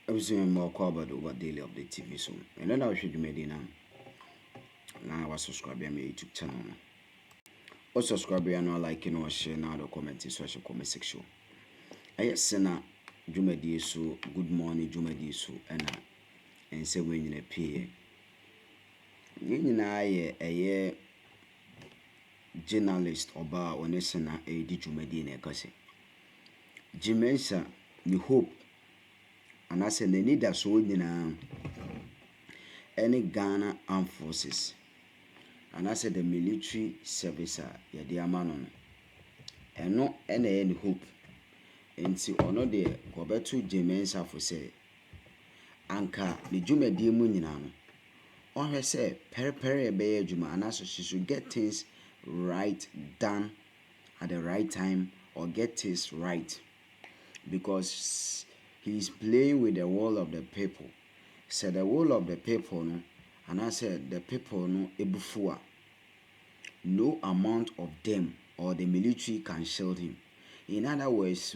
I was doing more call about over daily update TV so and then I should you made now. Now I was subscribing my YouTube channel. Or subscribe and like or share now the comment social comment section. I sena Jumedi so good morning Jumedi so and say when you pay. A journalist oba onesena di Jumedi na ekase. Mensa you hope and I said they need that so any Ghana armed forces and I said the military service ya the amanon and no any hope and see or no the go back to Mensa for say anka the Juma di muninano on her say pere be Juma and also she should get things right done at the right time or get things right because he's playing with the will of the people. Said the will of the people, no, and I said the people no ebufua. No amount of them or the military can shield him. In other words,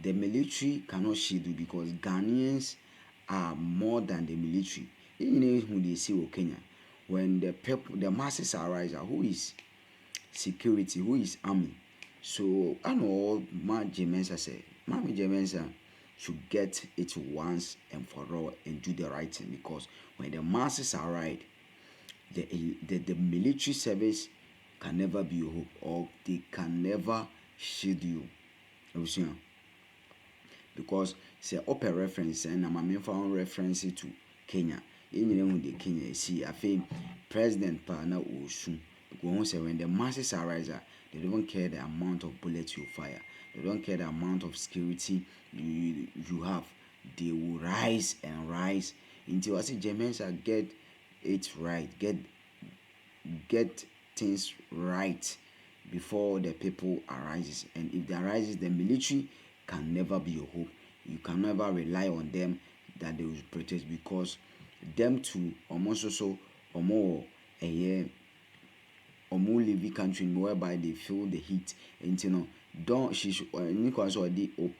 the military cannot shield you because Ghanaians are more than the military. You know who they see in Kenya. When the people, the masses arise, who is security, who is army. So I know what Mensa said. Mensa should get it once and for all and do the right thing because when the masses are right, the military service can never be your hope or they can never shield you. Because say up a reference and I'm a found reference to Kenya. In the Kenya see I think President Pana Osun because when the masses are rising, they don't care the amount of bullets you fire. They don't care the amount of security you have. They will rise and rise until I see Mensa get it right, get things right before the people arises. And if they arises, the military can never be your hope. You can never rely on them that they will protect because them too almost also or more a year or more living country whereby they feel the heat and you know don't she should or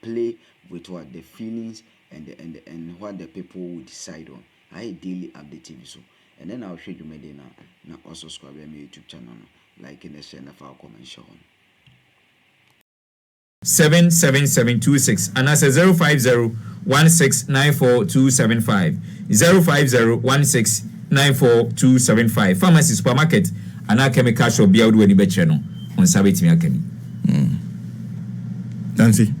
play with what the feelings and what the people will decide on. I daily update TV so and then I'll show you my day now also subscribe to my YouTube channel like in the share of our comment show 77726 and that's a 05016942275 05016942275 pharmacy supermarket and our chemical shop be out when you bet channel on Sabbath me akemi. Nancy.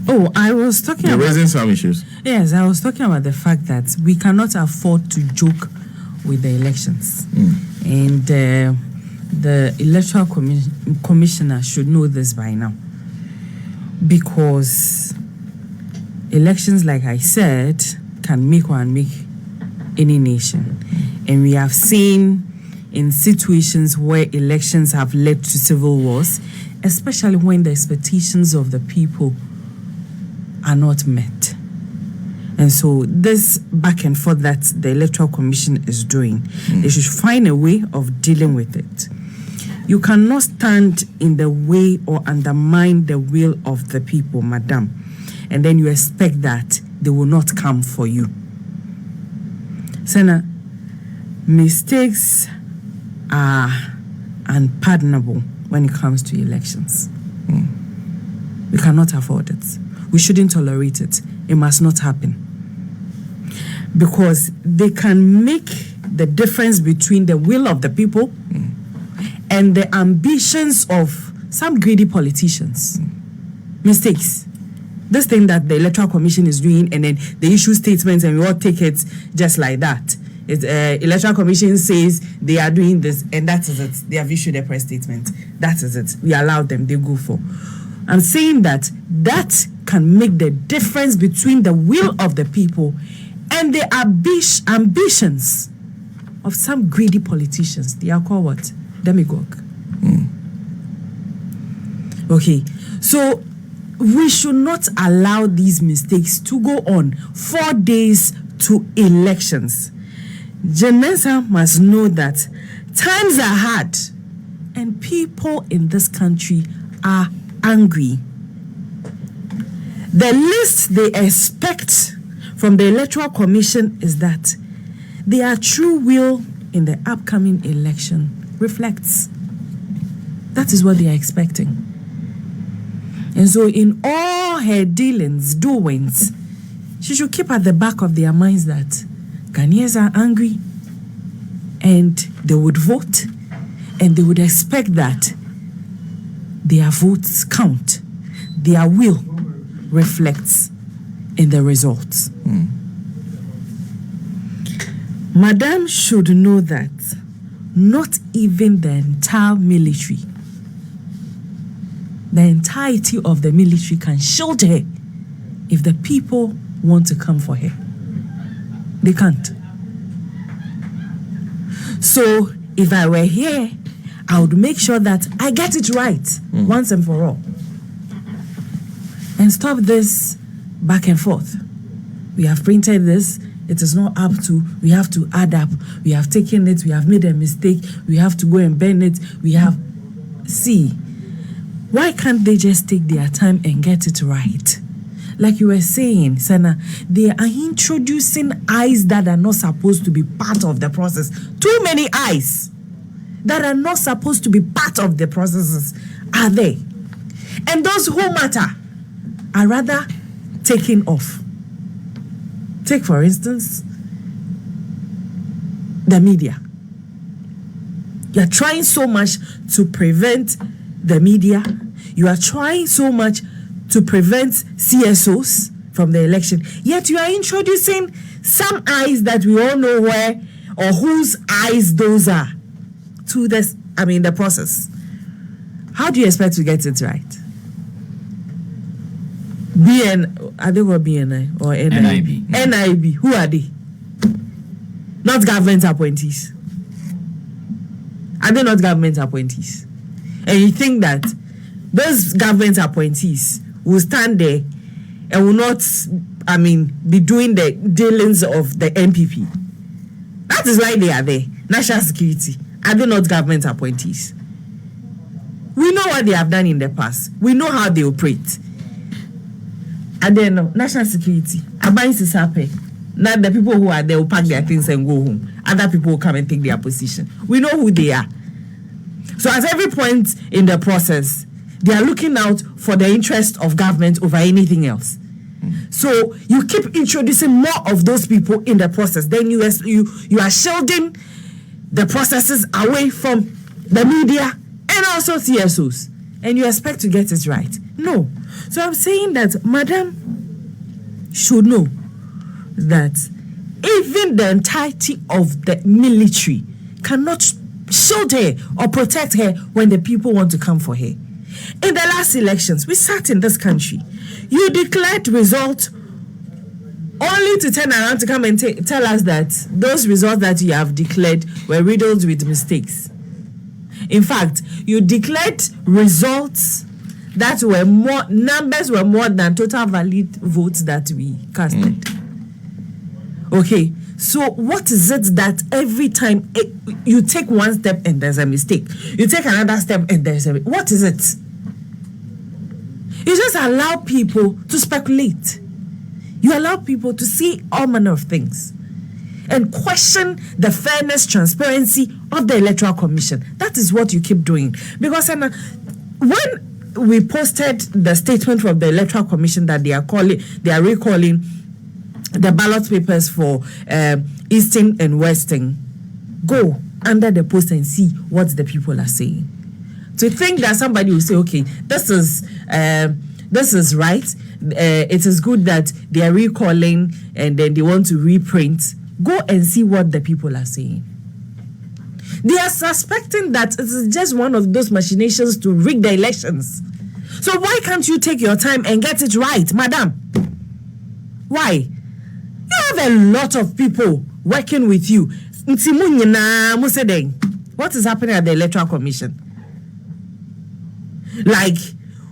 Oh, I was talking about raising some issues. Yes, I was talking about the fact that we cannot afford to joke with the elections. And the Electoral Commissioner should know this by now. Because elections, like I said, can make or unmake any nation. And we have seen in situations where elections have led to civil wars, especially when the expectations of the people are not met. And so this back and forth that the Electoral Commission is doing, they should find a way of dealing with it. You cannot stand in the way or undermine the will of the people, madam, and then you expect that they will not come for you. Senna, mistakes are unpardonable when it comes to elections. We cannot afford it. We shouldn't tolerate it. It must not happen. Because they can make the difference between the will of the people and the ambitions of some greedy politicians. Mistakes. This thing that the Electoral Commission is doing and then they issue statements and we all take it just like that. Electoral Commission says they are doing this and that is it. They have issued a press statement. That is it. We allow them. They go for. I'm saying that can make the difference between the will of the people and the ambitions of some greedy politicians. They are called what? Demagogue. Okay. So we should not allow these mistakes to go on 4 days to elections. Mensa must know that times are hard and people in this country are angry. The least they expect from the Electoral Commission is that their true will in the upcoming election reflects. That is what they are expecting. And so in all her dealings, doings, she should keep at the back of their minds that Ghanaians are angry and they would vote and they would expect that their votes count. Their will reflects in the results. Madam should know that not even the entire military, the entirety of the military can shield her if the people want to come for her. They can't. So if I were here, I would make sure that I get it right once and for all. And stop this back and forth. We have printed this. It is not up to, we have to add up. We have taken it, we have made a mistake. We have to go and bend it. We have, see, why can't they just take their time and get it right? Like you were saying, Sana, they are introducing eyes that are not supposed to be part of the process. Too many eyes that are not supposed to be part of the processes are there. And those who matter are rather taken off. Take, for instance, the media. You are trying so much to prevent the media. You are trying so much to prevent CSOs from the election. Yet you are introducing some eyes that we all know where or whose eyes those are to this, the process. How do you expect to get it right? Are they what BNI or NIB? NIB. Who are they? Not government appointees. Are they not government appointees? And you think that those government appointees will stand there and will not, be doing the dealings of the MPP? That is why they are there. National security. Are they not government appointees? We know what they have done in the past. We know how they operate. And then national security, Abayin Sisape. Now the people who are there will pack their things and go home. Other people will come and take their position. We know who they are. So at every point in the process, they are looking out for the interest of government over anything else. So you keep introducing more of those people in the process. Then you are shielding the processes away from the media and also CSOs. And you expect to get it right. No. So I'm saying that Madam should know that even the entirety of the military cannot shield her or protect her when the people want to come for her. In the last elections, we sat in this country. You declared results only to turn around to come and tell us that those results that you have declared were riddled with mistakes. In fact, you declared results that were numbers were more than total valid votes that we casted. Okay, so what is it that every time you take one step and there's a mistake, you take another step and there's what is it? You just allow people to speculate. You allow people to see all manner of things and question the fairness, transparency of the Electoral Commission. That is what you keep doing. Because when we posted the statement from the Electoral Commission that they are recalling the ballot papers for Eastern and Western, go under the post and see what the people are saying. To think that somebody will say, okay, this is right. It is good that they are recalling and then they want to reprint. Go and see what the people are saying. They are suspecting that it is just one of those machinations to rig the elections. So why can't you take your time and get it right, madam? Why? You have a lot of people working with you. What is happening at the Electoral Commission? Like,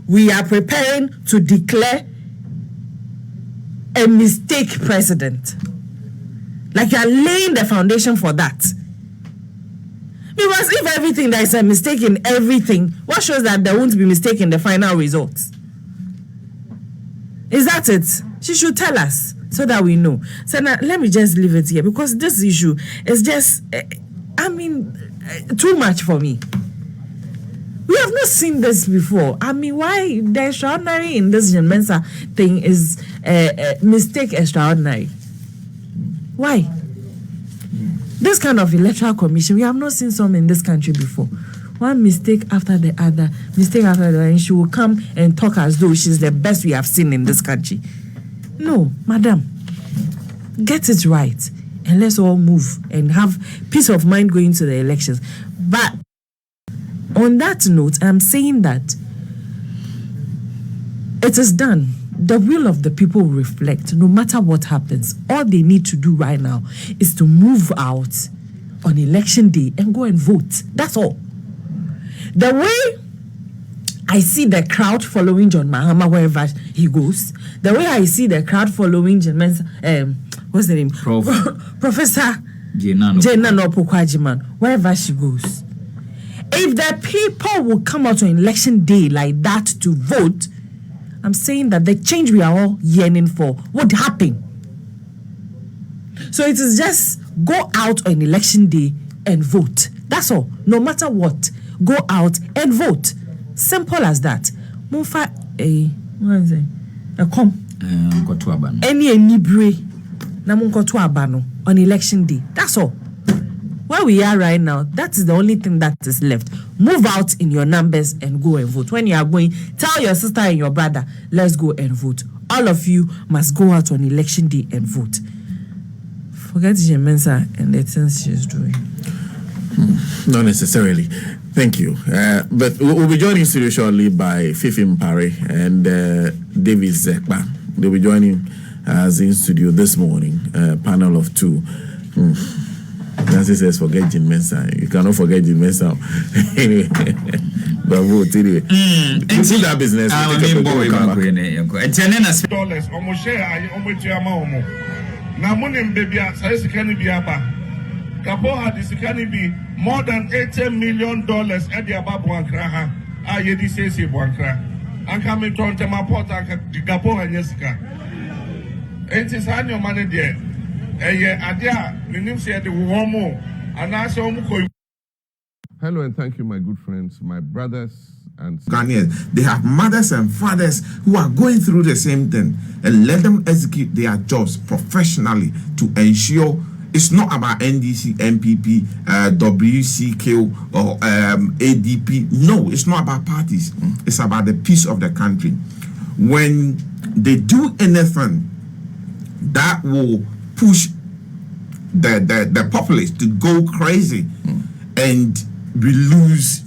we are preparing to declare a mistake president. Like, you are laying the foundation for that. Because if everything, there is a mistake in everything, what shows that there won't be mistake in the final results? Is that it? She should tell us. so that we know. So now let me just leave it here because this issue is just, too much for me. We have not seen this before. I mean, why the extraordinary in this Mensa thing is mistake extraordinary? Why? This kind of electoral commission, we have not seen some in this country before. One mistake after the other, and she will come and talk as though she's the best we have seen in this country. No, madam, get it right, and let's all move and have peace of mind going to the elections. But on that note, I'm saying that it is done. The will of the people will reflect no matter what happens. All they need to do right now is to move out on election day and go and vote. That's all. The way I see the crowd following John Mahama wherever he goes, the way I see the crowd following Mensa, what's the name? Professor Jenna Pokwajiman, wherever she goes. If the people will come out on election day like that to vote, I'm saying that the change we are all yearning for would happen. So it is just go out on election day and vote. That's all. No matter what, go out and vote. Simple as that. Mufa what is it? Any bre na munkoto abano on election day. That's all. Where we are right now, that is the only thing that is left. Move out in your numbers and go and vote. When you are going, tell your sister and your brother, let's go and vote. All of you must go out on election day and vote. Forget Mensa and the things she's doing. Not necessarily. Thank you. But we'll be joining studio shortly by Fifi Mpare and David Zekba. They'll be joining us in studio this morning, panel of two. Nancy says, forget Jim Mensa. You cannot forget Jim Mensa. Anyway, but vote anyway. See that business. Dollars, almost share, almost your Namunim baby, size can be about. Kapo had this can be more than $80 million at the above one craha. I yet says one crack. And coming to Temaport and Gapo and Jessica. It is hand your money there. Hello and thank you, my good friends, my brothers and Ghanaians. They have mothers and fathers who are going through the same thing, and let them execute their jobs professionally to ensure it's not about NDC, MPP, WCQ or ADP. No, it's not about parties. It's about the peace of the country. When they do anything that will push the populace to go crazy and we lose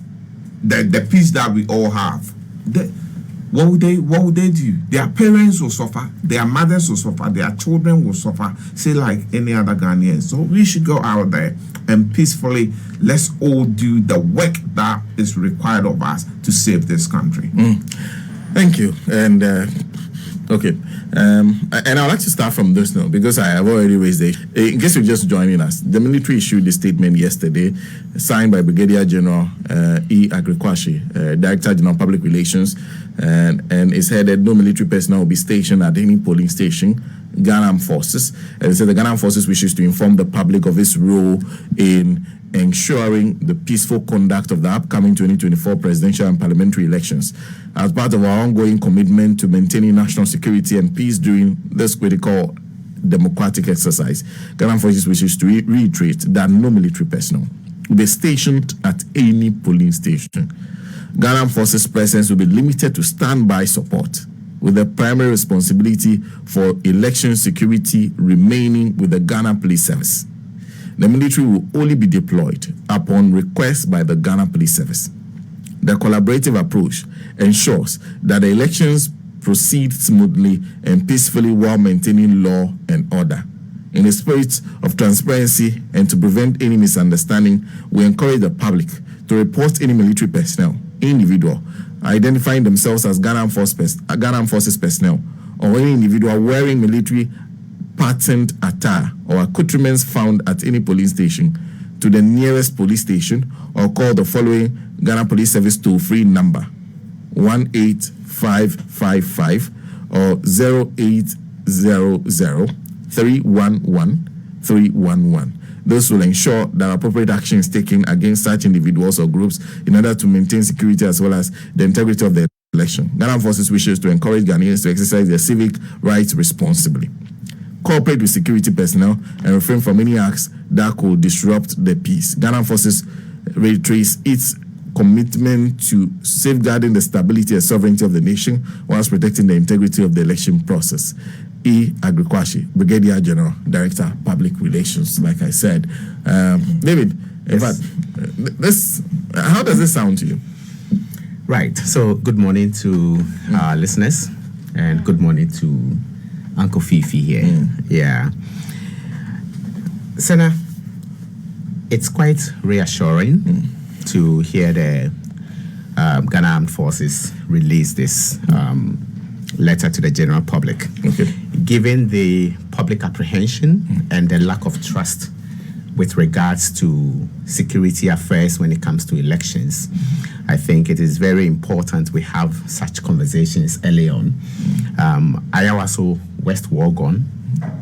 the peace that we all have, what would they do? Their parents will suffer, their mothers will suffer, their children will suffer, say like any other Ghanaians. So we should go out there and peacefully, let's all do the work that is required of us to save this country. Thank you. And okay, and I'd like to start from this now because I have already raised it. In case you're just joining us, the military issued a statement yesterday, signed by Brigadier General Akroma, Director General Public Relations, and it's headed, no military personnel will be stationed at any polling station, Ghana Armed Forces. And it said the Ghana Armed Forces wishes to inform the public of its role in ensuring the peaceful conduct of the upcoming 2024 presidential and parliamentary elections as part of our ongoing commitment to maintaining national security and peace during this critical democratic exercise. Ghana Armed Forces wishes to reiterate that no military personnel will be stationed at any polling station. Ghana Armed Forces presence will be limited to standby support, with the primary responsibility for election security remaining with the Ghana Police Service. The military will only be deployed upon request by the Ghana Police Service. The collaborative approach ensures that the elections proceed smoothly and peacefully while maintaining law and order. In the spirit of transparency and to prevent any misunderstanding, we encourage the public to report any military personnel, individual, identifying themselves as Ghana Armed Forces personnel, or any individual wearing military patterned attire or accoutrements found at any police station to the nearest police station or call the following Ghana Police Service toll-free number 18555 or 080 311. This will ensure that appropriate action is taken against such individuals or groups in order to maintain security as well as the integrity of the election. Ghana Forces wishes to encourage Ghanaians to exercise their civic rights responsibly, cooperate with security personnel, and refrain from any acts that could disrupt the peace. Ghana Forces reiterates its commitment to safeguarding the stability and sovereignty of the nation whilst protecting the integrity of the election process. Agrikwashi, Brigadier General, Director, Public Relations, like I said. David, in fact, this, how does this sound to you? Right. So, good morning to our listeners, and good morning to Uncle Fifi here. Yeah. Senna, it's quite reassuring to hear the Ghana Armed Forces release this letter to the general public. Okay. Given the public apprehension and the lack of trust with regards to security affairs when it comes to elections, I think it is very important we have such conversations early on. Ayawaso West Wuogon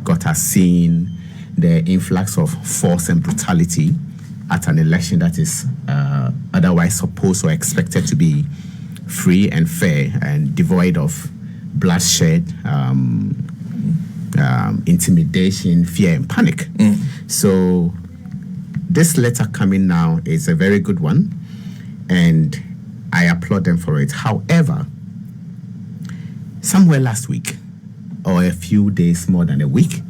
got us seeing the influx of force and brutality at an election that is otherwise supposed or expected to be free and fair and devoid of bloodshed, intimidation, fear, and panic. So this letter coming now is a very good one, and I applaud them for it. However, somewhere last week, or a few days more than a week,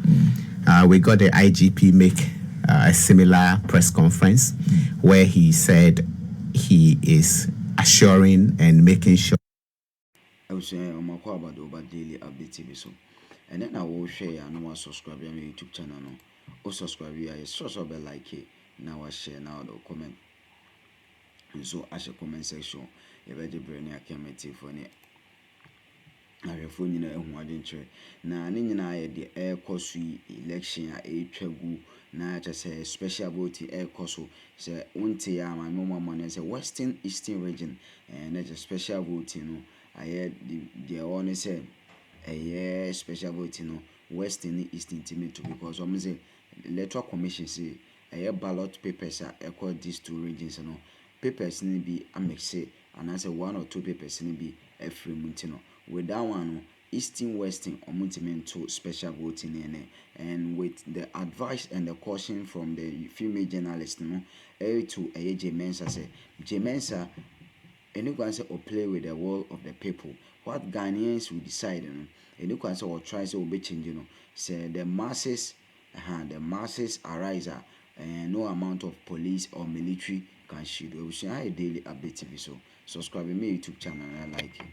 we got the IGP make a similar press conference where he said he is assuring and making sure. I was saying, I'm about the daily update TV so. And then I will share and no subscribe to my YouTube channel. No, subscribe here. So like it. Now I share now the comment. And so as a comment section, if I just bring a camera for it. I have phone in a one trade. Now, the air course election at a tragu. Now, just a special vote air course. Say, one tea, my mama money is a Western Eastern region, and that's a special vote, you know. I heard the owner say a special vote, you know, Western Eastern Timid because I'm say electoral commission say a ballot papers are equal these two regions, you know. Papers need be a mix, and I say 1 or 2 papers need be a free montino. With that one, Eastern Western or multimental special voting in and with the advice and the caution from the female journalist, you know, to a Mensa say Mensa. Any answer or play with the will of the people. What Ghanaians will decide, you know. Any answer or try to be changing, you know. Say the masses arise, and no amount of police or military can shield. We should have a daily update TV. So subscribe to my YouTube channel and I like it.